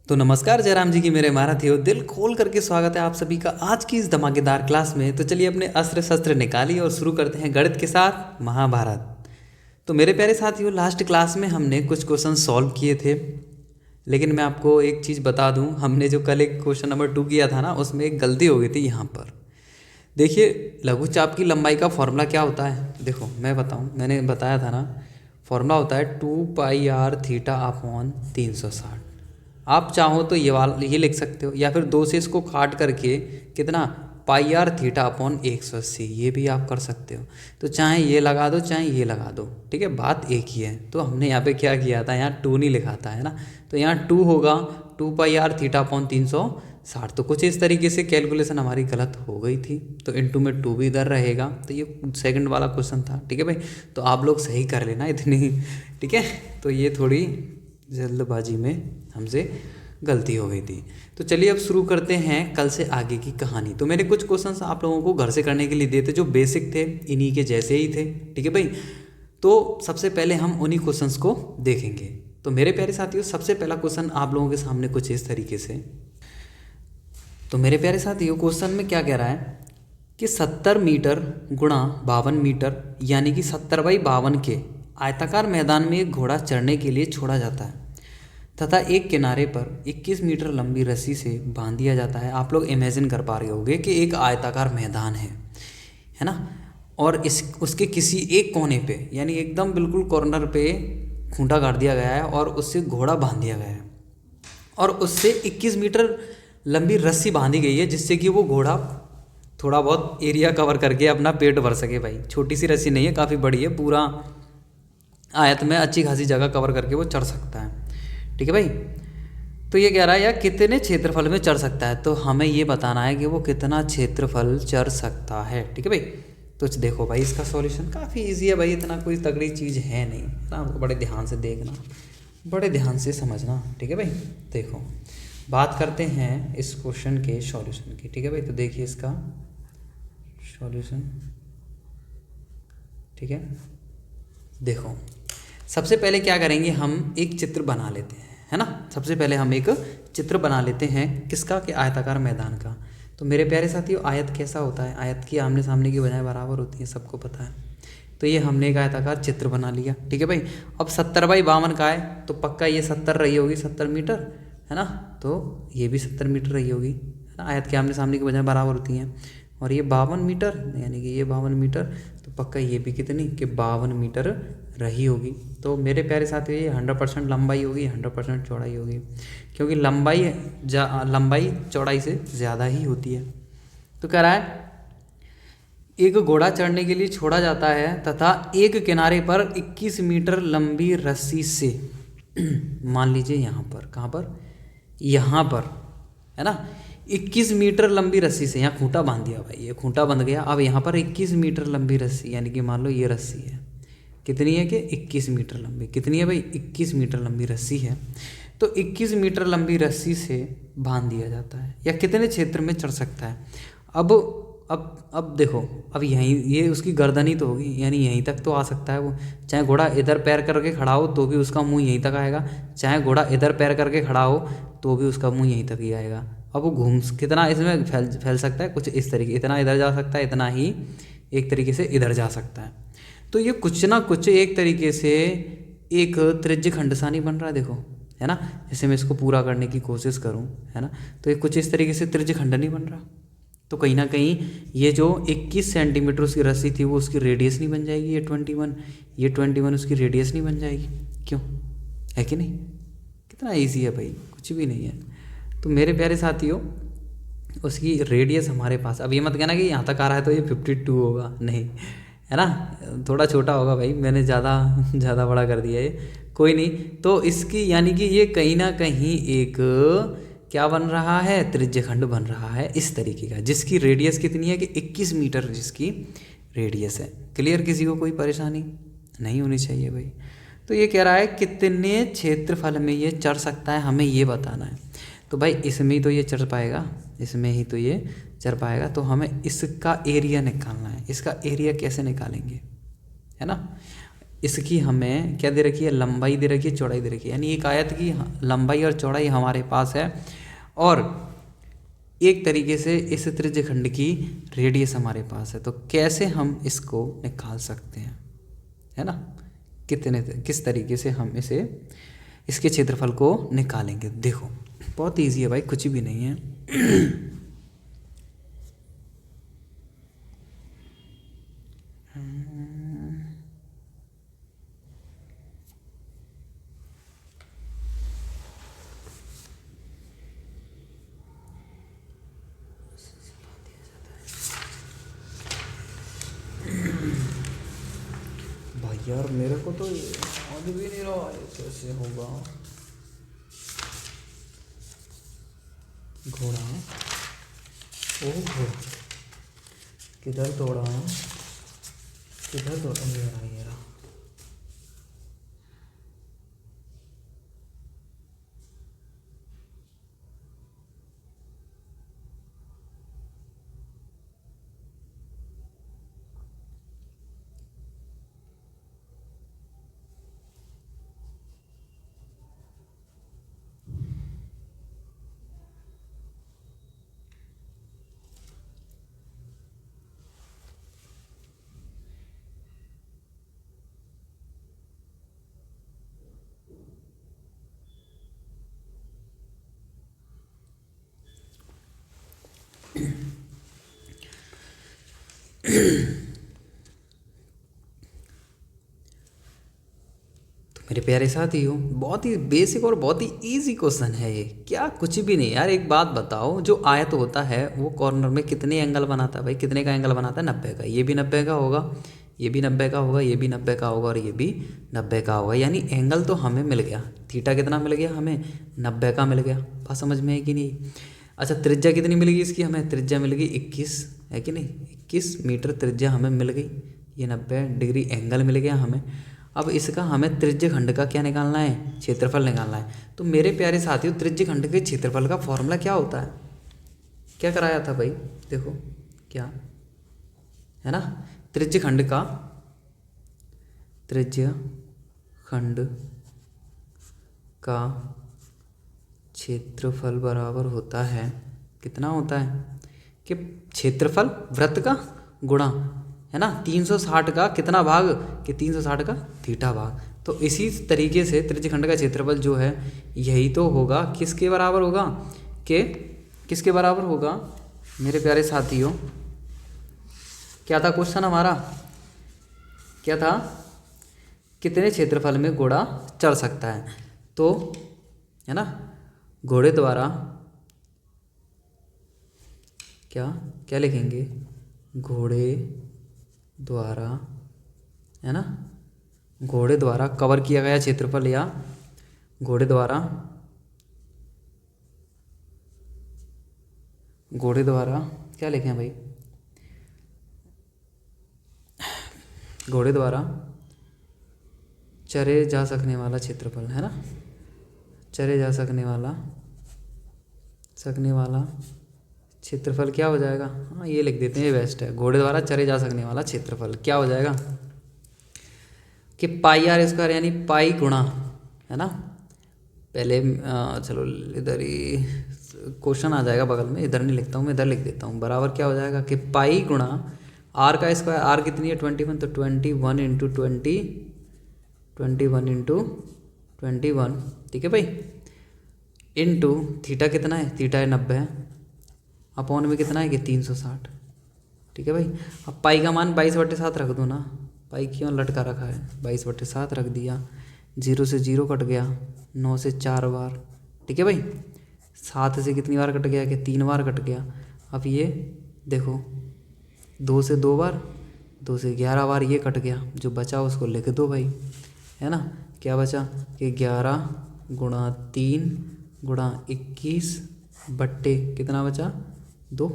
तो नमस्कार जयराम जी की मेरे महारथियों, दिल खोल करके स्वागत है आप सभी का आज की इस धमाकेदार क्लास में। तो चलिए अपने अस्त्र शस्त्र निकालिए और शुरू करते हैं गणित के साथ महाभारत। तो मेरे प्यारे साथियों, लास्ट क्लास में हमने कुछ क्वेश्चन सॉल्व किए थे, लेकिन मैं आपको एक चीज़ बता दूं, हमने जो कल एक क्वेश्चन नंबर 2 किया था ना, उसमें एक गलती हो गई थी यहाँ पर। देखिए, लघुचाप की लंबाई का फॉर्मूला क्या होता है। देखो मैं बताऊँ, मैंने बताया था ना, फॉर्मूला होता है 2πr θ/360। आप चाहो तो ये लिख सकते हो, या फिर 2 से इसको काट करके कितना πr θ/180, ये भी आप कर सकते हो। तो चाहे ये लगा दो चाहे ये लगा दो, ठीक है, बात एक ही है। तो हमने यहाँ पे क्या किया था, यहाँ 2 नहीं लिखा था, है ना। तो यहाँ 2 होगा 2πr θ/360। तो कुछ इस तरीके से कैलकुलेशन हमारी गलत हो गई थी, तो इनटू में 2 भी इधर रहेगा। तो ये सेकंड वाला क्वेश्चन था, ठीक है भाई। तो आप लोग सही कर लेना इतनी, ठीक है। तो ये थोड़ी जल्दबाजी में हमसे गलती हो गई थी। तो चलिए अब शुरू करते हैं कल से आगे की कहानी। तो मैंने कुछ क्वेश्चंस आप लोगों को घर से करने के लिए दिए थे, जो बेसिक थे, इन्हीं के जैसे ही थे, ठीक है भाई। तो सबसे पहले हम उन्हीं क्वेश्चंस को देखेंगे। तो मेरे प्यारे साथियों, सबसे पहला क्वेश्चन आप लोगों के सामने कुछ इस तरीके से। तो मेरे प्यारे साथियों, क्वेश्चन में क्या कह रहा है कि 70 मीटर गुणा 52 मीटर यानी कि 70/52 के आयताकार मैदान में एक घोड़ा चढ़ने के लिए छोड़ा जाता है तथा एक किनारे पर 21 मीटर लंबी रस्सी से बांध दिया जाता है। आप लोग इमेजिन कर पा रहे होंगे कि एक आयताकार मैदान है ना, और उसके किसी एक कोने पे, यानी एकदम बिल्कुल कॉर्नर पे खूंटा गाड़ दिया गया है और उससे घोड़ा बांध दिया गया है, और उससे 21 मीटर लंबी रस्सी बांधी गई है, जिससे कि वो घोड़ा थोड़ा बहुत एरिया कवर करके अपना पेट भर सके। भाई छोटी सी रस्सी नहीं है, काफ़ी बड़ी है, पूरा आयत में अच्छी खासी जगह कवर करके वो चढ़ सकता है, ठीक है भाई। तो ये कह रहा है यार कितने क्षेत्रफल में चढ़ सकता है, तो हमें ये बताना है कि वो कितना क्षेत्रफल चढ़ सकता है, ठीक है भाई। तो देखो भाई, इसका सॉल्यूशन काफ़ी इजी है भाई, इतना कोई तगड़ी चीज़ है नहीं ना। बड़े ध्यान से देखना, बड़े ध्यान से समझना, ठीक है भाई। देखो बात करते हैं इस क्वेश्चन के सॉल्यूशन की, ठीक है भाई। तो देखिए इसका सॉल्यूशन, ठीक है। देखो सबसे पहले क्या करेंगे, हम एक चित्र बना लेते हैं, है ना। सबसे पहले हम एक चित्र बना लेते हैं, किसका, कि आयताकार मैदान का। तो मेरे प्यारे साथियों, आयत कैसा होता है, आयत की आमने सामने की बजाय बराबर होती है, सबको पता है। तो ये हमने एक आयताकार चित्र बना लिया, ठीक है भाई। अब 70/52 का है, तो पक्का ये 70 रही होगी, 70 मीटर, है ना। तो ये भी 70 मीटर रही होगी, है ना। आयत के आमने सामने की बजाय बराबर होती हैं। और ये 52 मीटर, यानी कि ये 52 मीटर, तो पक्का ये भी कितनी, कि 52 मीटर रही होगी। तो मेरे प्यारे साथियों, ये 100% लंबाई होगी, 100% चौड़ाई होगी, क्योंकि लंबाई चौड़ाई से ज़्यादा ही होती है। तो कह रहा है एक घोड़ा चढ़ने के लिए छोड़ा जाता है तथा एक किनारे पर 21 मीटर लंबी रस्सी से मान लीजिए यहाँ पर, कहाँ पर, यहाँ पर, है ना, 21 मीटर लंबी रस्सी से यहाँ खूंटा बांध दिया भाई, ये खूंटा बंध गया। अब यहाँ पर 21 मीटर लंबी रस्सी, यानी कि मान लो ये रस्सी है, कितनी है, कि 21 मीटर लंबी। कितनी है भाई, 21 मीटर लंबी रस्सी है। तो 21 मीटर लंबी रस्सी से बांध दिया जाता है, या कितने क्षेत्र में चढ़ सकता है। अब देखो, अब यहीं ये उसकी गर्दन ही तो होगी, यानी यहीं तक तो आ सकता है वो। चाहे घोड़ा इधर पैर करके खड़ा हो तो भी उसका मुंह यहीं तक आएगा, चाहे घोड़ा इधर पैर करके खड़ा हो तो भी उसका मुंह यहीं तक ही आएगा। अब वो कितना इसमें फैल सकता है, कुछ इस तरीके, इतना इधर जा सकता है, इतना ही एक तरीके से इधर जा सकता है। तो ये कुछ ना कुछ एक तरीके से एक त्रिज्य खंड सा नहीं बन रहा है, देखो, है ना। जैसे मैं इसको पूरा करने की कोशिश करूँ, है ना, तो ये कुछ इस तरीके से त्रिज्य खंड नहीं बन रहा। तो कहीं ना कहीं ये जो 21 सेंटीमीटर उसकी रस्सी थी, वो उसकी रेडियस नहीं बन जाएगी, ये 21 उसकी रेडियस नहीं बन जाएगी, क्यों, है कि नहीं। कितना ईजी है भाई, कुछ भी नहीं है। तो मेरे प्यारे साथियों, उसकी रेडियस हमारे पास, अब ये मत कहना कि यहाँ तक आ रहा है तो ये 52 होगा, नहीं, है ना, थोड़ा छोटा होगा भाई, मैंने ज़्यादा बड़ा कर दिया ये, कोई नहीं। तो इसकी यानी कि ये कहीं ना कहीं एक क्या बन रहा है, त्रिज्यखंड बन रहा है इस तरीके का, जिसकी रेडियस कितनी है, कि 21 मीटर जिसकी रेडियस है। क्लियर, किसी को कोई परेशानी नहीं होनी चाहिए भाई। तो ये कह रहा है कितने क्षेत्रफल में ये चढ़ सकता है, हमें ये बताना है। तो भाई इसमें ही तो ये चढ़ पाएगा, इसमें ही तो ये चढ़ पाएगा। तो हमें इसका एरिया निकालना है। इसका एरिया कैसे निकालेंगे, है ना। इसकी हमें क्या दे रखी है, लंबाई दे रखी है, चौड़ाई दे रखी है, यानी एक आयत की लंबाई और चौड़ाई हमारे पास है, और एक तरीके से इस त्रिज्यखंड की रेडियस हमारे पास है। तो कैसे हम इसको निकाल सकते हैं, है ना, किस तरीके से हम इसके क्षेत्रफल को निकालेंगे। देखो बहुत इजी है भाई, कुछ भी नहीं है। भाई यार मेरे को तो याद भी नहीं रहा ये कैसे होगा। घोड़ा, ओ घोड़ा किधर दौड़ा, किधर दौड़ा, ये रहा। मेरे प्यारे साथियों, बहुत ही बेसिक और बहुत ही इजी क्वेश्चन है ये, क्या कुछ भी नहीं यार। एक बात बताओ, जो आयत होता है वो कॉर्नर में कितने एंगल बनाता है भाई, कितने का एंगल बनाता है, 90 का। ये भी 90 का होगा, ये भी 90 का होगा, ये भी 90 का होगा, और ये भी 90 का होगा। यानी एंगल तो हमें मिल गया, थीटा कितना मिल गया हमें, 90 का मिल गया। बात समझ में है कि नहीं। अच्छा त्रिज्या कितनी मिलेगी इसकी, हमें त्रिज्या मिल गई 21, है कि नहीं, 21 मीटर त्रिज्या हमें मिल गई। ये 90 डिग्री एंगल मिल गया हमें। अब इसका हमें त्रिज्यखंड का क्या निकालना है, क्षेत्रफल निकालना है। तो मेरे प्यारे साथियों, त्रिज्यखंड के क्षेत्रफल का फॉर्मूला क्या होता है, क्या कराया था भाई, देखो क्या है ना, त्रिज्यखंड का क्षेत्रफल बराबर होता है, कितना होता है कि क्षेत्रफल वृत्त का गुणा, है ना, 360 का कितना भाग, कि 360 का थीटा भाग। तो इसी तरीके से त्रिज्यखंड का क्षेत्रफल जो है यही तो होगा, किसके बराबर होगा, कि किसके बराबर होगा मेरे प्यारे साथियों। क्या था क्वेश्चन हमारा, क्या था, कितने क्षेत्रफल में घोड़ा चढ़ सकता है। तो है ना, घोड़े द्वारा क्या क्या लिखेंगे, घोड़े द्वारा, है ना, घोड़े द्वारा कवर किया गया क्षेत्रफल, या घोड़े द्वारा क्या लिखें भाई, घोड़े द्वारा चरे जा सकने वाला क्षेत्रफल, है ना, चरे जा सकने वाला क्षेत्रफल क्या हो जाएगा। हाँ ये लिख देते हैं, ये बेस्ट है। घोड़े द्वारा चरे जा सकने वाला क्षेत्रफल क्या हो जाएगा कि पाई आर स्क्वायर, यानी पाई गुणा, है ना, पहले चलो इधर ही क्वेश्चन आ जाएगा बगल में, इधर नहीं लिखता हूँ मैं, इधर लिख देता हूँ। बराबर क्या हो जाएगा कि पाई गुणा आर का स्क्वायर, आर कितनी है 21, तो 21 इंटू 21, ठीक है भाई, इंटू थीटा कितना है, थीटा है 90, अपॉन में कितना है कि 360, ठीक है भाई। अब पाई का मान 22/7 रख दो ना, पाई क्यों लटका रखा है, 22/7 रख दिया, 0 से 0 कट गया, 9 से 4 बार, ठीक है भाई, 7 से कितनी बार कट गया कि 3 बार कट गया। अब ये देखो 2 से 2 बार, 2 से 11 बार ये कट गया, जो बचा उसको लिख दो भाई, है ना। क्या बचा कि 11 गुणा 3 गुणा 21 बट्टे कितना बचा 2,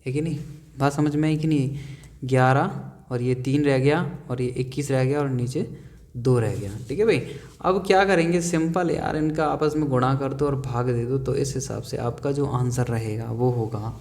है कि नहीं। बात समझ में आई कि नहीं, 11 और ये 3 रह गया, और ये 21 रह गया, और नीचे 2 रह गया, ठीक है भाई। अब क्या करेंगे, सिंपल यार, इनका आपस में गुणा कर दो और भाग दे दो, तो इस हिसाब से आपका जो आंसर रहेगा वो होगा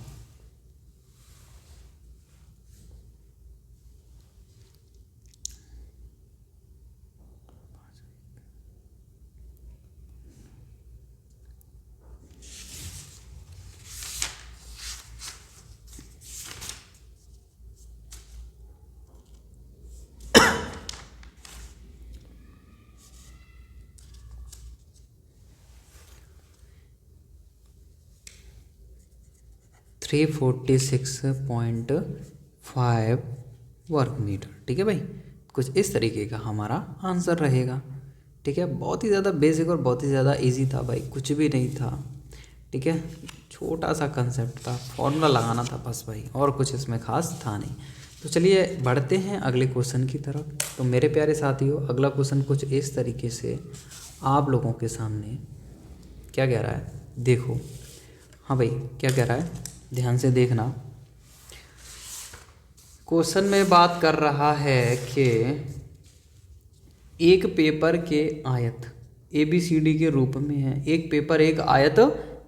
346.5 वर्ग मीटर। ठीक है भाई, कुछ इस तरीके का हमारा आंसर रहेगा। ठीक है, बहुत ही ज़्यादा बेसिक और बहुत ही ज़्यादा इजी था भाई, कुछ भी नहीं था। ठीक है, छोटा सा कंसेप्ट था, फॉर्मूला लगाना था बस भाई, और कुछ इसमें खास था नहीं। तो चलिए बढ़ते हैं अगले क्वेश्चन की तरफ। तो मेरे प्यारे साथियों, अगला क्वेश्चन कुछ इस तरीके से आप लोगों के सामने क्या कह रहा है, देखो। हाँ भाई, क्या कह रहा है, ध्यान से देखना। क्वेश्चन में बात कर रहा है कि एक पेपर के आयत ABCD के रूप में है। एक पेपर एक आयत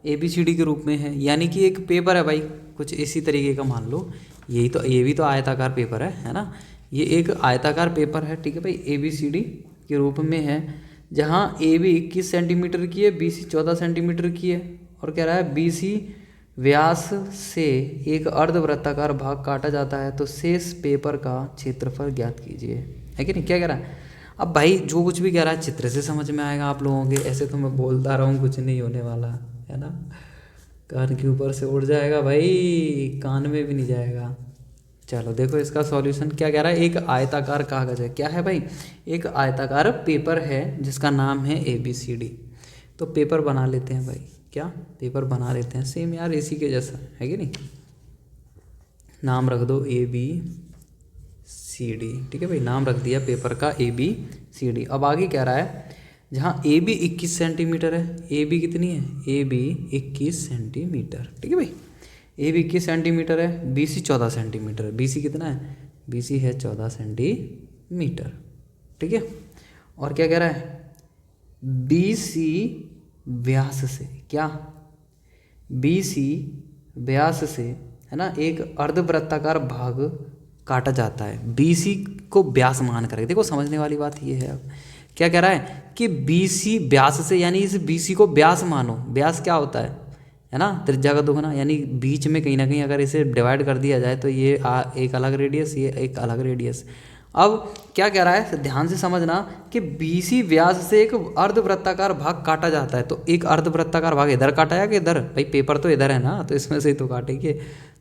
ABCD के रूप में है, यानी कि एक पेपर है भाई, कुछ इसी तरीके का मान लो। यही तो, ये भी तो आयताकार पेपर है ना। ये एक आयताकार पेपर है, ठीक है भाई, ABCD के रूप में है, जहाँ AB 21 सेंटीमीटर की है, BC 14 सेंटीमीटर की है, और कह रहा है BC व्यास से एक अर्धवृत्ताकार भाग काटा जाता है, तो शेष पेपर का क्षेत्रफल ज्ञात कीजिए। है कि नहीं, क्या कह रहा है। अब भाई जो कुछ भी कह रहा है चित्र से समझ में आएगा आप लोगों के, ऐसे तो मैं बोलता रहा हूँ, कुछ नहीं होने वाला है ना। कान के ऊपर से उड़ जाएगा भाई, कान में भी नहीं जाएगा। चलो देखो इसका सॉल्यूशन क्या कह रहा है। एक आयताकार कागज है, क्या है भाई, एक आयताकार पेपर है जिसका नाम है ABCD। तो पेपर बना लेते हैं भाई, क्या पेपर बना लेते हैं, सेम यार इसी के जैसा है कि नहीं। नाम रख दो ABCD, ठीक है भाई, नाम रख दिया पेपर का ABCD। अब आगे कह रहा है, जहाँ AB 21 सेंटीमीटर है, AB कितनी है, AB 21 सेंटीमीटर, ठीक है भाई, AB 21 सेंटीमीटर है, BC 14 सेंटीमीटर है। BC कितना है, BC है 14 सेंटीमीटर, ठीक है। और क्या कह रहा है, BC व्यास से, क्या BC व्यास से, है ना, एक अर्धवृत्ताकार भाग काटा जाता है। BC को व्यास मान करके, देखो समझने वाली बात ये है। अब क्या कह रहा है कि BC व्यास से, यानी इस BC को व्यास मानो। व्यास क्या होता है ना, त्रिज्या का दुगना, यानी बीच में कहीं ना कहीं अगर इसे डिवाइड कर दिया जाए तो ये एक अलग रेडियस, ये एक अलग रेडियस। अब क्या कह रहा है, ध्यान से समझना कि BC व्यास से एक अर्धवृत्ताकार भाग काटा जाता है। तो एक अर्धवृत्ताकार भाग इधर काटा है कि इधर, भाई पेपर तो इधर है ना, तो इसमें से ही तो काटेंगे।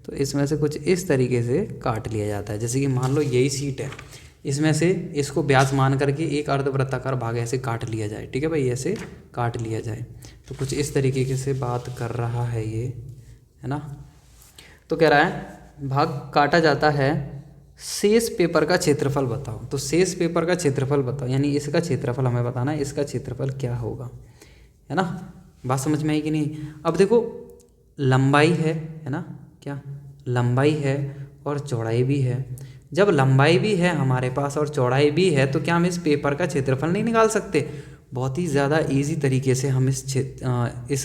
तो इसमें से कुछ इस तरीके से काट लिया जाता है। जैसे कि मान लो यही सीट है, इसमें से इसको व्यास मान करके एक अर्धवृत्ताकार भाग ऐसे काट लिया जाए, ठीक है भाई, ऐसे काट लिया जाए। तो कुछ इस तरीके से बात कर रहा है ये, है ना। तो कह रहा है भाग काटा जाता है, शेष पेपर का क्षेत्रफल बताओ। तो शेष पेपर का क्षेत्रफल बताओ, यानी इसका क्षेत्रफल हमें बताना है, इसका क्षेत्रफल क्या होगा, है ना। बात समझ में आई कि नहीं। अब देखो लंबाई है ना, क्या लंबाई है और चौड़ाई भी है। जब लंबाई भी है हमारे पास और चौड़ाई भी है, तो क्या हम इस पेपर का क्षेत्रफल नहीं निकाल सकते। बहुत ही ज़्यादा इजी तरीके से हम इस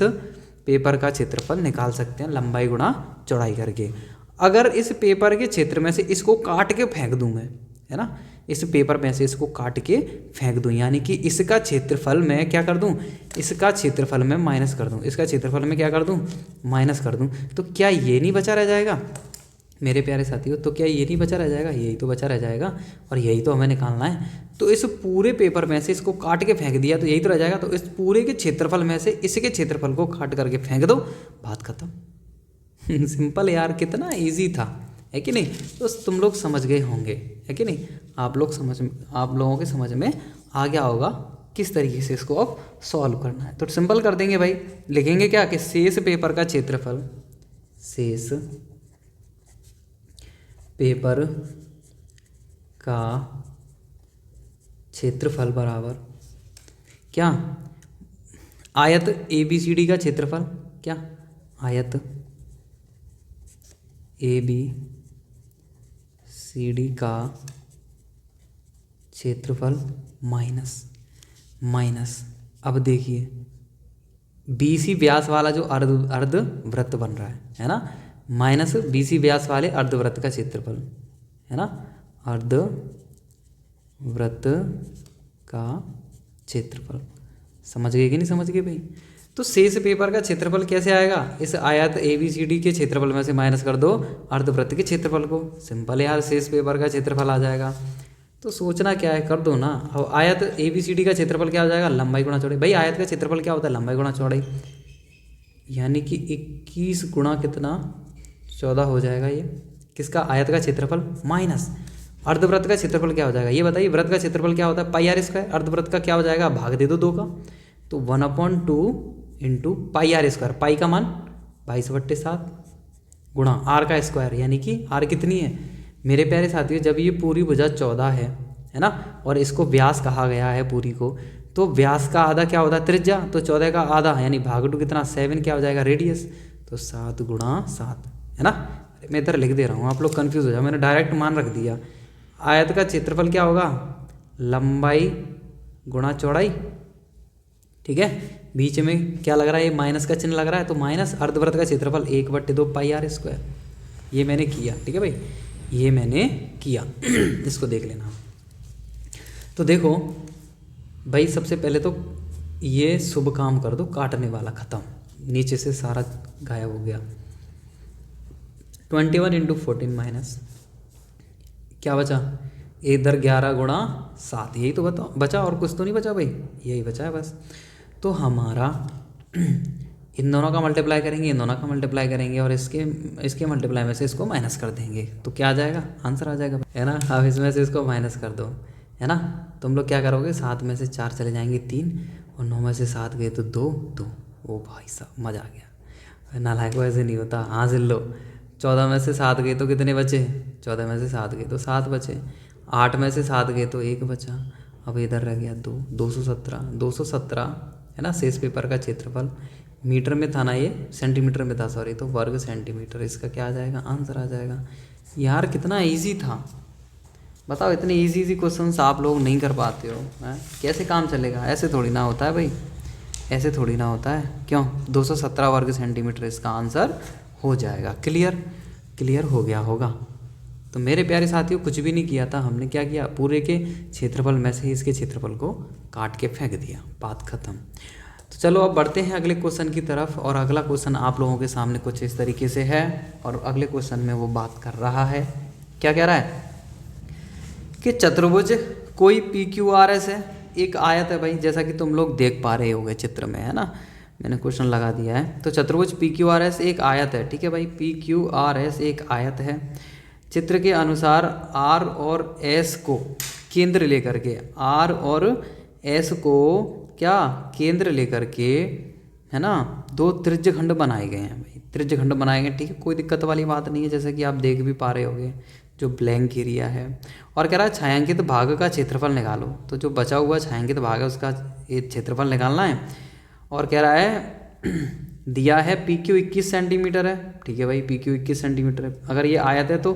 पेपर का क्षेत्रफल निकाल सकते हैं, लंबाई गुणा चौड़ाई करके। अगर इस पेपर के क्षेत्र में से इसको काट के फेंक दूँ मैं, है ना, इस पेपर में से इसको काट के फेंक दूँ, यानी कि इसका क्षेत्रफल मैं क्या कर दूँ, इसका क्षेत्रफल मैं माइनस कर दूँ, इसका क्षेत्रफल मैं क्या कर दूँ, माइनस कर दूँ। तो क्या ये नहीं बचा रह जाएगा मेरे प्यारे साथियों, तो क्या ये नहीं बचा रह जाएगा, यही तो बचा रह जाएगा, और यही तो हमें निकालना है। तो इस पूरे पेपर में से इसको काट के फेंक दिया तो यही तो रह जाएगा। तो इस पूरे के क्षेत्रफल में से इसके क्षेत्रफल को काट करके फेंक दो, बात खत्म। सिंपल यार, कितना इजी था, है कि नहीं। तो तुम लोग समझ गए होंगे, है कि नहीं, आप लोगों के समझ में आ गया होगा किस तरीके से इसको अब सॉल्व करना है। तो सिंपल कर देंगे भाई, लिखेंगे क्या कि शेष पेपर का क्षेत्रफल, शेष पेपर का क्षेत्रफल बराबर क्या, आयत ABCD का क्षेत्रफल, क्या आयत ABCD का क्षेत्रफल माइनस। अब देखिए BC व्यास वाला जो अर्धवृत्त बन रहा है ना, माइनस BC व्यास वाले अर्धवृत्त का क्षेत्रफल, है ना, अर्धवृत्त का क्षेत्रफल। समझ गए कि नहीं समझ गए भाई। तो शेष पेपर का क्षेत्रफल कैसे आएगा, इस आयत ABCD के क्षेत्रफल में से माइनस कर दो अर्धवृत्त के क्षेत्रफल को। सिंपल यार, शेष पेपर का क्षेत्रफल आ जाएगा। तो सोचना क्या है, कर दो ना। अब आयत ABCD का क्षेत्रफल क्या हो जाएगा, लंबाई गुणा चौड़ाई। भाई आयत का क्षेत्रफल क्या होता है, लंबाई गुणा चौड़ाई, यानी कि 21 गुणा कितना 14 हो जाएगा ये। किसका? आयत का क्षेत्रफल माइनस अर्धवृत्त का क्षेत्रफल क्या हो जाएगा ये बताइए। वृत्त का क्षेत्रफल क्या होता है? पाई आर स्क्वायर। अर्धवृत्त का क्या हो जाएगा? भाग दे दो 2 का, तो 1/2 इंटू पाई आर स्क्वायर। पाई का मान 22/7 गुणा आर का स्क्वायर, यानी कि आर कितनी है मेरे प्यारे साथियों? जब ये पूरी भुजा 14 है ना, और इसको व्यास कहा गया है पूरी को, तो व्यास का आधा क्या होता है? त्रिज्या। तो 14 का आधा यानी भाग 2 कितना? 7 क्या हो जाएगा? रेडियस। तो 7 गुणा 7 है ना। मैं इधर लिख दे रहा हूँ, आप लोग कंफ्यूज हो जाओ, मैंने डायरेक्ट मान रख दिया। आयत का क्षेत्रफल क्या होगा? लंबाई गुणा चौड़ाई, ठीक है। बीच में क्या लग रहा है? ये माइनस का चिन्ह लग रहा है, तो माइनस अर्धवृत्त का क्षेत्रफल 1/2 पाई आर स्क्वायर। ये मैंने किया, ठीक है भाई, ये मैंने किया। इसको देख लेना। तो देखो भाई, सबसे पहले तो ये शुभ काम कर दो, काटने वाला खत्म, नीचे से सारा गायब हो गया। 21 इंटू 14 माइनस क्या बचा? इधर 11 गुणा 7, यही तो बचा, और कुछ तो नहीं बचा भाई, यही बचा है बस। तो हमारा इन दोनों का मल्टीप्लाई करेंगे, इन दोनों का मल्टीप्लाई करेंगे, और इसके मल्टीप्लाई में से इसको माइनस कर देंगे, तो क्या आ जाएगा? आंसर आ जाएगा, है ना। अब इसमें से इसको माइनस कर दो, है ना। तुम लोग क्या करोगे? 7 में से 4 चले जाएंगे 3, और 9 में से 7 गए तो 2। ओ भाई साहब, मज़ा आ गया। नालायक को ऐसे नहीं होता, हाँ सिल लो। 14 में से 7 गए तो कितने बचे? 14 में से 7 गए तो 7 बचे। 8 में से 7 गए तो 1 बचा। अब इधर रह गया 2, 217 है ना। शेष पेपर का क्षेत्रफल मीटर में था ना, ये सेंटीमीटर में था, सॉरी, तो वर्ग सेंटीमीटर। इसका क्या आ जाएगा? आंसर आ जाएगा। यार कितना इजी था, बताओ। इतने इजी क्वेश्चंस आप लोग नहीं कर पाते हो, हैं? कैसे काम चलेगा? ऐसे थोड़ी ना होता है भाई, ऐसे थोड़ी ना होता है। क्यों? 217 वर्ग सेंटीमीटर इसका आंसर हो जाएगा। क्लियर हो गया होगा। तो मेरे प्यारे साथियों, कुछ भी नहीं किया था हमने। क्या किया? पूरे के क्षेत्रफल में से इसके क्षेत्रफल को काट के फेंक दिया, बात खत्म। तो चलो अब बढ़ते हैं अगले क्वेश्चन की तरफ। और अगला क्वेश्चन आप लोगों के सामने कुछ इस तरीके से है, और अगले क्वेश्चन में वो बात कर रहा है, क्या कह रहा है कि चतुर्भुज कोई PQRS है, एक आयत है भाई, जैसा कि तुम लोग देख पा रहे होगे चित्र में, है ना। मैंने क्वेश्चन लगा दिया है। तो चतुर्भुज PQRS एक आयत है, ठीक है भाई। PQRS एक आयत है। चित्र के अनुसार R और S को केंद्र लेकर के, R और S को क्या केंद्र लेकर के, है ना, 2 त्रिज्यखंड बनाए गए हैं भाई। त्रिज्यखंड बनाए गए, ठीक है, कोई दिक्कत वाली बात नहीं है, जैसे कि आप देख भी पा रहे होगे जो ब्लैंक एरिया है। और कह रहा है छायांकित भाग का क्षेत्रफल निकालो। तो जो बचा हुआ छायांकित भाग है उसका क्षेत्रफल निकालना है। और कह रहा है दिया है PQ 21 सेंटीमीटर है, ठीक है भाई, PQ 21 सेंटीमीटर है। अगर ये आयत है तो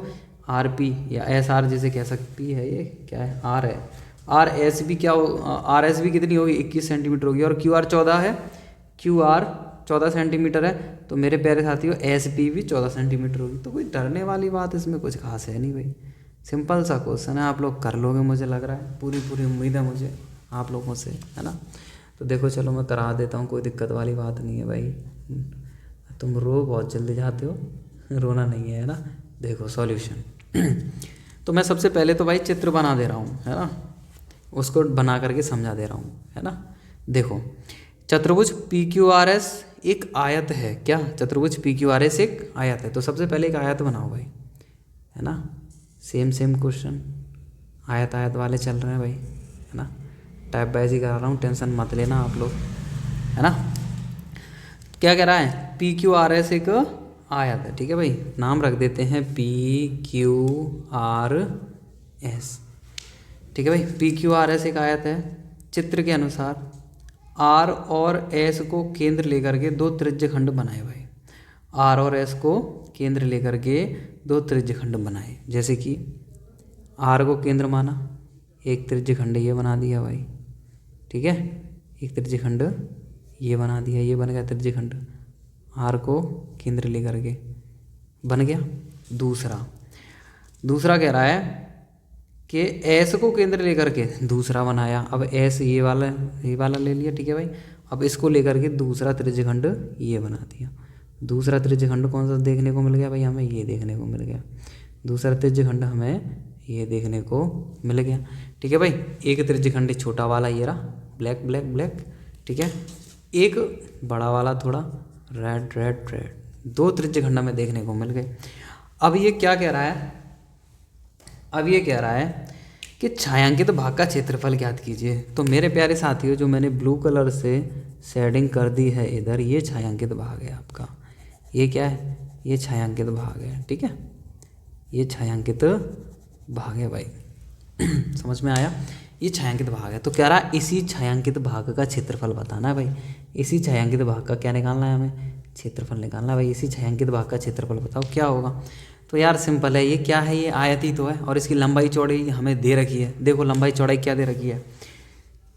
RP या SR जिसे कह सकती है, ये क्या है? R है। RS भी क्या हो? RS भी कितनी होगी? 21 सेंटीमीटर होगी। और QR 14 है, QR 14 सेंटीमीटर है। तो मेरे प्यारे साथियों SP भी 14 सेंटीमीटर होगी। तो कोई डरने वाली बात इसमें कुछ खास है नहीं भाई, सिंपल सा क्वेश्चन है, आप लोग कर लोगे मुझे लग रहा है। पूरी उम्मीद है मुझे आप लोगों से, है ना। तो देखो चलो मैं करा देता हूँ, कोई दिक्कत वाली बात नहीं है भाई। तुम रो बहुत जल्दी जाते हो, रोना नहीं है ना। देखो सॉल्यूशन तो मैं सबसे पहले तो भाई चित्र बना दे रहा हूँ, है ना, उसको बना करके समझा दे रहा हूँ, है ना। देखो चतुर्भुज PQRS एक आयत है। क्या? चतुर्भुज PQRS एक आयत है। तो सबसे पहले एक आयत बनाओ भाई, है ना। सेम क्वेश्चन आयत वाले चल रहे हैं भाई, है ना। टाइप वाइज ही करा रहा हूँ, टेंशन मत लेना आप लोग, है ना। क्या कह रहा है? PQRS एक आयत है, ठीक है भाई। नाम रख देते हैं PQRS, ठीक है भाई। PQRS एक आयत है। चित्र के अनुसार R और S को केंद्र लेकर के 2 त्रिज्यखंड बनाए भाई। R और S को केंद्र लेकर के 2 त्रिज्यखंड बनाए। जैसे कि R को केंद्र माना, एक त्रिज्यखंड ये बना दिया भाई, ठीक है। एक त्रिज्यखंड ये बना दिया, ये बन गया त्रिज्यखंड। R को केंद्र लेकर के बन गया। दूसरा कह रहा है कि S को केंद्र लेकर के दूसरा बनाया। अब S ये वाला ले लिया, ठीक है भाई। अब इसको लेकर के दूसरा त्रिज्यखंड ये बना दिया। दूसरा त्रिज्यखंड कौन सा देखने को मिल गया भाई? हमें ये देखने को मिल गया। दूसरा त्रिज्यखंड हमें ये देखने को मिल गया, ठीक है भाई। एक त्रिज्यखंड छोटा वाला ये रहा, ब्लैक, ठीक है। एक बड़ा वाला थोड़ा रेड, 2 त्रिज्य खंड हमें देखने को मिल गए। अब ये क्या कह रहा है, अब ये कह रहा है कि छायांकित भाग का क्षेत्रफल ज्ञात कीजिए। तो मेरे प्यारे साथियों, जो मैंने ब्लू कलर से शेडिंग कर दी है इधर, ये छायांकित भाग है आपका। ये क्या है, ये छायांकित भाग है, ठीक है, ये छायांकित भाग है भाई। समझ में आया, ये छायांकित भाग है। तो कह रहा है इसी छायांकित भाग का क्षेत्रफल बताना है भाई। इसी छायांकित भाग का क्या निकालना है, हमें क्षेत्रफल निकालना है भाई। इसी छायांकित भाग का क्षेत्रफल बताओ क्या होगा। तो यार सिंपल है, ये क्या है, ये आयत ही तो है और इसकी लंबाई चौड़ाई हमें दे रखी है। देखो लंबाई चौड़ाई क्या दे रखी है,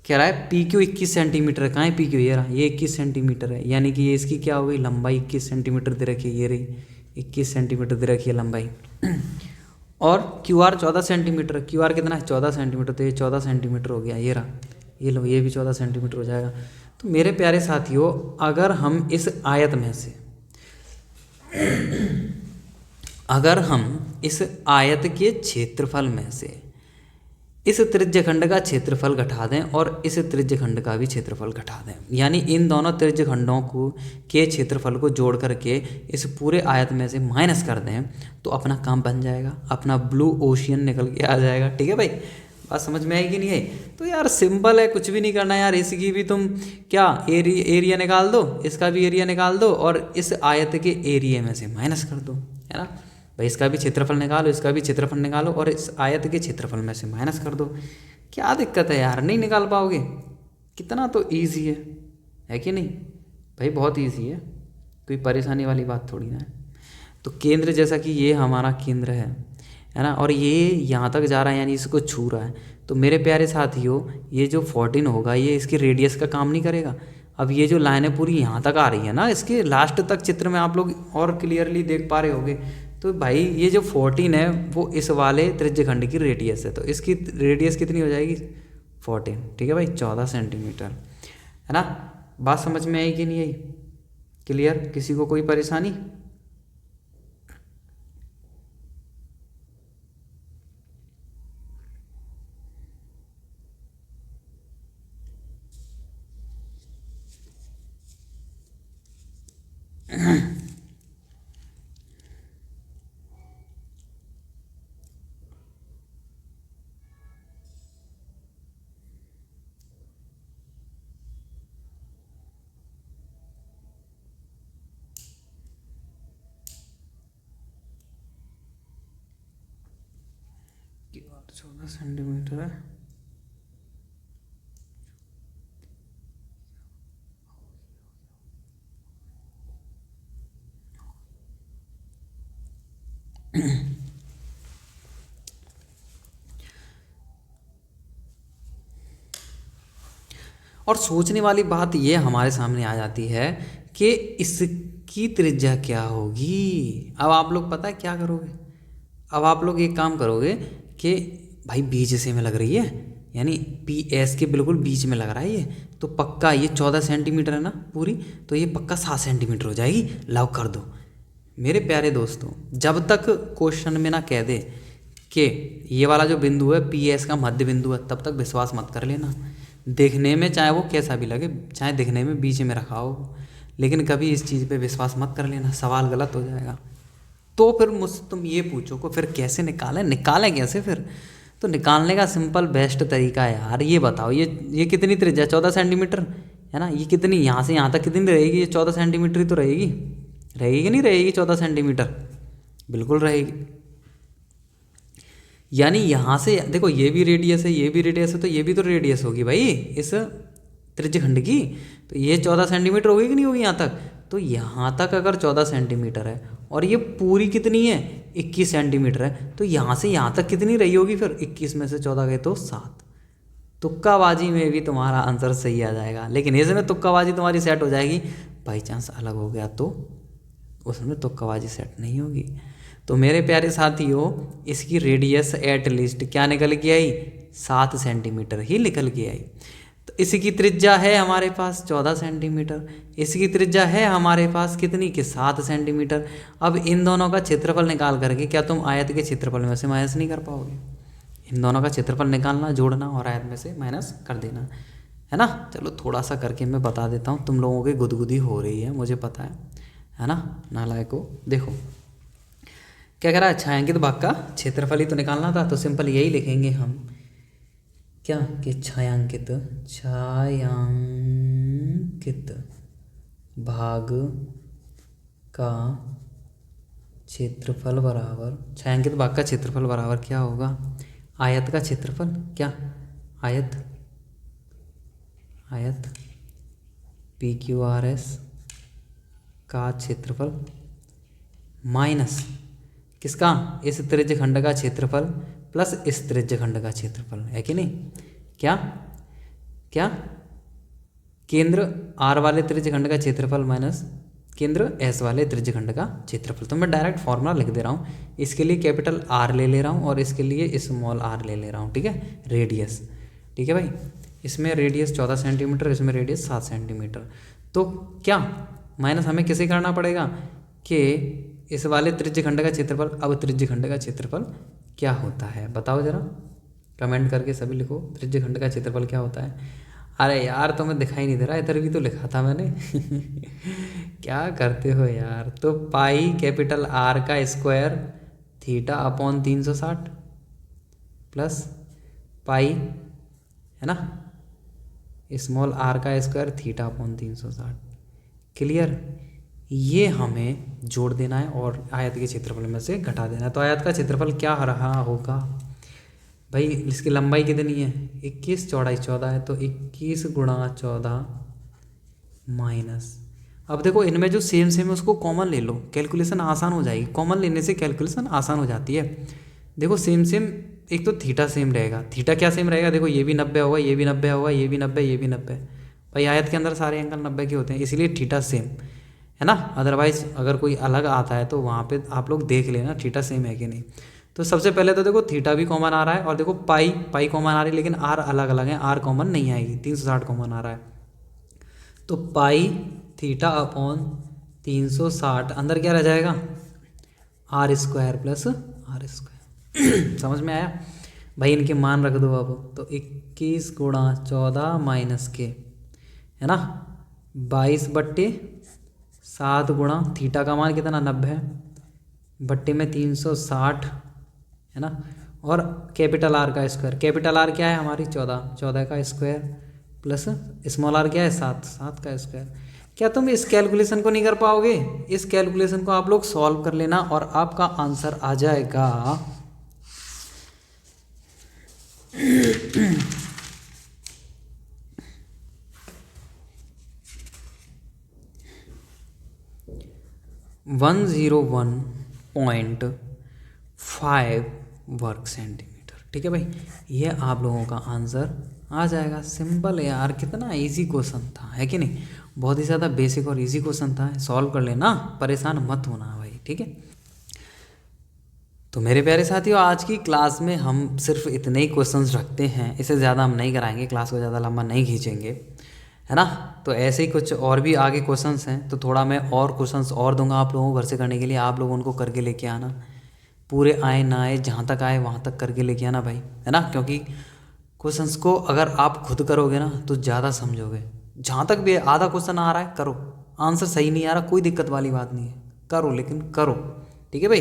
कह रहा है पी क्यू 21 सेंटीमीटर है। कहाँ है पी क्यू, ये रहा, ये 21 सेंटीमीटर है, यानी कि ये इसकी क्या हो गई, लंबाई 21 सेंटीमीटर दे रखी है, ये रही 21 सेंटीमीटर दे रखी है लंबाई। और Q R 14 centimetre, Q R कितना है 14 सेंटीमीटर, तो ये 14 सेंटीमीटर हो गया, ये रहा, ये लो, ये भी 14 सेंटीमीटर हो जाएगा। तो मेरे प्यारे साथियों, अगर हम इस आयत में से अगर हम इस आयत के क्षेत्रफल में से इस त्रिज्यखंड का क्षेत्रफल घटा दें और इस त्रिज्यखंड का भी क्षेत्रफल घटा दें, यानी इन दोनों त्रिज्यखंडों को के क्षेत्रफल को जोड़ करके इस पूरे आयत में से माइनस कर दें, तो अपना काम बन जाएगा, अपना ब्लू ओशियन निकल के आ जाएगा। ठीक है भाई, बात समझ में आएगी नहीं है। तो यार सिंपल है, कुछ भी नहीं करना यार। इसकी भी तुम क्या एरिया निकाल दो, इसका भी एरिया निकाल दो और इस आयत के एरिया में से माइनस कर दो, है ना भाई। इसका भी क्षेत्रफल निकालो, इसका भी क्षेत्रफल निकालो और इस आयत के क्षेत्रफल में से माइनस कर दो। क्या दिक्कत है यार, नहीं निकाल पाओगे? कितना तो ईजी है कि नहीं भाई, बहुत ईजी है, कोई परेशानी वाली बात थोड़ी ना है। तो केंद्र जैसा कि ये हमारा केंद्र है ना, और ये यहाँ तक जा रहा है यानी इसको छू रहा है। तो मेरे प्यारे साथियों, ये जो 14 होगा ये इसकी रेडियस का काम नहीं करेगा। अब ये जो लाइनें पूरी यहाँ तक आ रही है ना, इसके लास्ट तक चित्र में आप लोग और क्लियरली देख पा रहे होगे। तो भाई ये जो 14 है वो इस वाले त्रिज्यखंड की रेडियस है, तो इसकी रेडियस कितनी हो जाएगी 14, ठीक है भाई, 14 सेंटीमीटर, है ना। बात समझ में आई कि नहीं आई, क्लियर? किसी को कोई परेशानी? कि 14 सेंटीमीटर है। और सोचने वाली बात ये हमारे सामने आ जाती है कि इसकी त्रिज्या क्या होगी। अब आप लोग पता है क्या करोगे, अब आप लोग एक काम करोगे कि भाई बीच से में लग रही है, यानी पी एस के बिल्कुल बीच में लग रहा है ये, तो पक्का ये 14 सेंटीमीटर है ना पूरी, तो ये पक्का 7 सेंटीमीटर हो जाएगी, लॉक कर दो। मेरे प्यारे दोस्तों, जब तक क्वेश्चन में ना कह दे कि ये वाला जो बिंदु है पी एस का मध्य बिंदु है, तब तक विश्वास मत कर लेना। देखने में चाहे वो कैसा भी लगे, चाहे दिखने में बीच में रखा हो, लेकिन कभी इस चीज़ पे विश्वास मत कर लेना, सवाल गलत हो जाएगा। तो फिर मुझसे तुम ये पूछो को फिर कैसे निकालें कैसे फिर? तो निकालने का सिंपल बेस्ट तरीका है यार, ये बताओ, ये कितनी त्रिज्या 14 सेंटीमीटर है ना, ये कितनी यहाँ से यहाँ तक कितनी रहेगी? ये 14 सेंटीमीटर ही तो रहेगी कि नहीं रहेगी 14 सेंटीमीटर? बिल्कुल रहेगी। यानी यहाँ से देखो ये भी रेडियस है, ये भी रेडियस है, तो ये भी तो रेडियस होगी भाई इस त्रिज्यखंड की। तो ये 14 सेंटीमीटर होगी कि नहीं होगी यहाँ तक? तो यहाँ तक अगर 14 सेंटीमीटर है और ये पूरी कितनी है 21 सेंटीमीटर है, तो यहाँ से यहाँ तक कितनी रही होगी फिर? 21 में से 14 गए तो 7। तुक्काबाजी में भी तुम्हारा आंसर सही आ जाएगा, लेकिन इसमें तुक्काबाजी तुम्हारी सेट हो जाएगी, बाई चांस अलग हो गया तो उसमें तुक्काबाजी सेट नहीं होगी। तो मेरे प्यारे साथियों, इसकी रेडियस एट लीस्ट क्या निकल के आई? 7 सेंटीमीटर ही निकल के आई। तो इसकी त्रिज्या है हमारे पास 14 सेंटीमीटर, इसकी त्रिज्या है हमारे पास कितनी कि 7 सेंटीमीटर। अब इन दोनों का क्षेत्रफल निकाल करके क्या तुम आयत के क्षेत्रफल में से माइनस नहीं कर पाओगे? इन दोनों का क्षेत्रफल निकालना, जोड़ना और आयत में से माइनस कर देना, है ना। चलो थोड़ा सा करके मैं बता देता हूँ, तुम लोगों की गुदगुदी हो रही है मुझे पता है है ना नालायको। देखो क्या कह रहा है, छायांकित भाग का क्षेत्रफल ही तो निकालना था, तो सिंपल यही लिखेंगे हम क्या कि छायांकित भाग का क्षेत्रफल बराबर, छायांकित भाग का क्षेत्रफल बराबर क्या होगा, आयत का क्षेत्रफल, क्या आयत PQRS का क्षेत्रफल माइनस किसका, इस त्रिज्यखंड का क्षेत्रफल प्लस इस त्रिज्यखंड का क्षेत्रफल, है कि नहीं। क्या क्या केंद्र R वाले त्रिज्यखंड का क्षेत्रफल माइनस केंद्र S वाले त्रिज्यखंड का क्षेत्रफल। तो मैं डायरेक्ट फॉर्मूला लिख दे रहा हूँ, इसके लिए कैपिटल R ले रहा हूँ और इसके लिए स्मॉल r ले रहा हूँ, ठीक है, रेडियस, ठीक है भाई। इसमें रेडियस 14 सेंटीमीटर, इसमें रेडियस 7 सेंटीमीटर। तो क्या माइनस हमें किसे करना पड़ेगा कि इस वाले त्रिज्यखंड का क्षेत्रफल, अब त्रिज्यखंड का क्षेत्रफल क्या होता है बताओ जरा, कमेंट करके सभी लिखो, त्रिज्यखंड का क्षेत्रफल क्या होता है। अरे यार तुम्हें दिखाई नहीं दे रहा, इधर भी तो लिखा था मैंने क्या करते हो यार। तो पाई कैपिटल R का square theta upon 360 plus pi, है ना, स्मॉल r का स्क्वायर थीटा अपॉन 360। क्लियर, ये हमें जोड़ देना है और आयत के क्षेत्रफल में से घटा देना है। तो आयत का क्षेत्रफल क्या रहा होगा भाई, इसकी लंबाई कितनी है 21, चौड़ाई 14 है, तो 21 गुणा 14 माइनस, अब देखो इनमें जो सेम सेम है उसको कॉमन ले लो, कैलकुलेशन आसान हो जाएगी, कॉमन लेने से कैलकुलेशन आसान हो जाती है। देखो सेम सेम, एक तो थीटा सेम रहेगा, थीटा क्या सेम रहेगा, देखो ये भी 90 होगा, ये भी 90 होगा, ये भी 90, ये भी 90, भाई आयत के अंदर सारे एंगल 90 के होते हैं, इसीलिए थीटा सेम है ना। अदरवाइज अगर कोई अलग आता है तो वहाँ पे आप लोग देख लेना थीटा सेम है कि नहीं। तो सबसे पहले तो देखो थीटा भी कॉमन आ रहा है, और देखो पाई कॉमन आ रही है, लेकिन आर अलग अलग है, आर कॉमन नहीं आएगी, 360 कॉमन आ रहा है। तो पाई थीटा अपॉन 360 अंदर क्या रह जाएगा, R square plus R square समझ में आया भाई, इनके मान रख दो अब। तो 21 गुणा 14 माइनस के, है ना, 22/7 गुणा थीटा का मान कितना 90 बट्टे में 360, है ना, और कैपिटल आर का स्क्वायर, कैपिटल आर क्या है हमारी 14 का स्क्वायर प्लस स्मॉल आर क्या है 7 का स्क्वायर। क्या तुम इस कैलकुलेशन को नहीं कर पाओगे, इस कैलकुलेशन को आप लोग सॉल्व कर लेना और आपका आंसर आ जाएगा 101.5 वर्ग सेंटीमीटर, ठीक है भाई, ये आप लोगों का आंसर आ जाएगा। सिंपल है यार, कितना इजी क्वेश्चन था, है कि नहीं, बहुत ही ज़्यादा बेसिक और इजी क्वेश्चन था, सॉल्व कर लेना, परेशान मत होना भाई, ठीक है। तो मेरे प्यारे साथियों, आज की क्लास में हम सिर्फ इतने ही क्वेश्चंस रखते हैं, इससे ज़्यादा हम नहीं कराएंगे, क्लास को ज़्यादा लंबा नहीं खींचेंगे, है ना। तो ऐसे ही कुछ और भी आगे क्वेश्चंस हैं, तो थोड़ा मैं और क्वेश्चंस और दूंगा आप लोगों को घर से करने के लिए, आप लोग उनको करके लेके आना, पूरे आए ना आए, जहाँ तक आए वहाँ तक करके लेके आना भाई, है ना। क्योंकि क्वेश्चंस को अगर आप खुद करोगे ना तो ज़्यादा समझोगे, जहाँ तक भी आधा क्वेश्चन आ रहा है करो, आंसर सही नहीं आ रहा कोई दिक्कत वाली बात नहीं है, करो लेकिन करो, ठीक है भाई।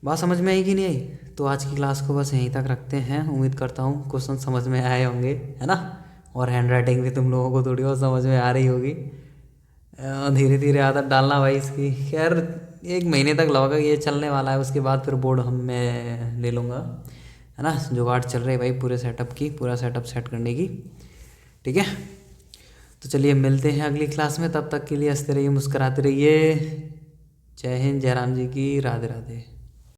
बात समझ में आई कि नहीं आई। तो आज की क्लास को बस यहीं तक रखते हैं, उम्मीद करता हूँ क्वेश्चन समझ में आए होंगे, है ना, और हैंड राइटिंग भी तुम लोगों को थोड़ी बहुत समझ में आ रही होगी। धीरे धीरे आदत डालना भाई इसकी, खैर 1 महीने तक लगेगा, ये चलने वाला है, उसके बाद फिर बोर्ड मैं ले लूँगा, है ना। जुगाड़ चल रही है भाई पूरे सेटअप की, पूरा सेटअप सेट करने की, ठीक है। तो चलिए मिलते हैं अगली क्लास में, तब तक के लिए हंसते रहिए, मुस्कुराते रहिए। जय हिंद, जय राम जी की, राधे राधे।